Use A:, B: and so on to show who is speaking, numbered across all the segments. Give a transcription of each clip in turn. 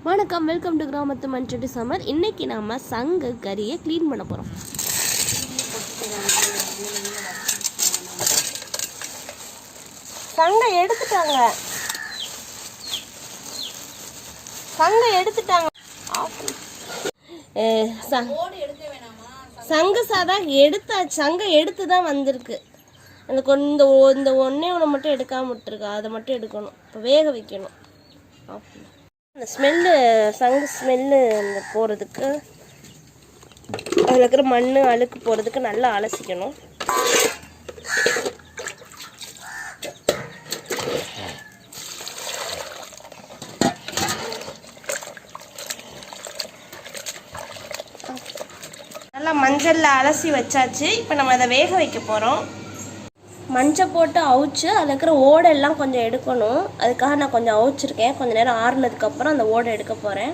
A: வணக்கம், welcome to கிராமத்து மஞ்சட்டு summer. இன்றைக்கி நம்ம சங்கு கறியை க்ளீன் பண்ண போகிறோம். சங்கை எடுத்துட்டாங்க. சங்கு சாதம் எடுத்தாச்சு. சங்கை எடுத்து தான் வந்திருக்கு. அந்த இந்த ஒன்றே ஒன்று மட்டும் எடுக்காமல் விட்டுருக்கா. அதை மட்டும் எடுக்கணும். இப்போ வேக வைக்கணும். அந்த ஸ்மெல்லு, சங்கு ஸ்மெல்லு அந்த போகிறதுக்கு, அதில் இருக்கிற மண் அழுக்கு போகிறதுக்கு நல்லா அலசிக்கணும். நல்லா மஞ்சளில் அலசி வச்சாச்சு. இப்போ நம்ம அதை வேக வைக்க போகிறோம். மஞ்சள் போட்டு அவிச்சு அதில் இருக்கிற ஓடெல்லாம் கொஞ்சம் எடுக்கணும். அதுக்காக நான் கொஞ்சம் அவிச்சிருக்கேன். கொஞ்சம் நேரம் ஆறுனதுக்கப்புறம் அந்த ஓடை எடுக்க போகிறேன்.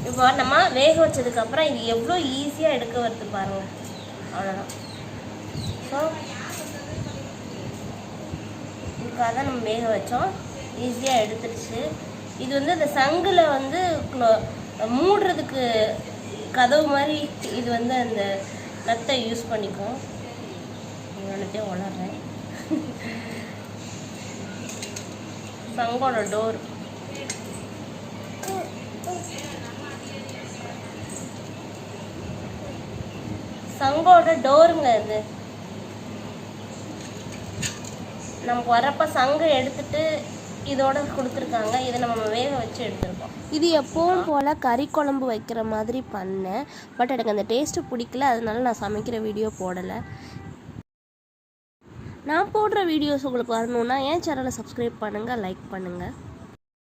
A: இப்போ நம்ம வேக வச்சதுக்கப்புறம் இது எவ்வளோ ஈஸியாக எடுக்க வருது பாருங்கள். அவ்வளோதான். ஸோ இதுக்காக தான் நம்ம வேக வச்சோம். ஈஸியாக எடுத்துருச்சு. இது வந்து அந்த சங்கில் வந்து மூடுறதுக்கு கதவு மாதிரி இது வந்து அந்த நத்தை யூஸ் பண்ணிக்கும். எல்லாத்தையும் வளர்றேன். சங்கோட டோர். சங்கோட டோருங்க இது. நமக்கு வரப்போ சங்கு எடுத்துட்டு இதோட கொடுத்துருக்காங்க. இதை நம்ம வேக வச்சு எடுத்துருக்கோம். இது எப்பவும் போல் கறி குழம்பு வைக்கிற மாதிரி பண்ணேன். பட் எனக்கு அந்த டேஸ்ட்டு பிடிக்கல. அதனால நான் சமைக்கிற வீடியோ போடலை. நான் போடுற வீடியோஸ் உங்களுக்கு வரணுன்னா என் சேனலை சப்ஸ்கிரைப் பண்ணுங்கள், லைக் பண்ணுங்கள்.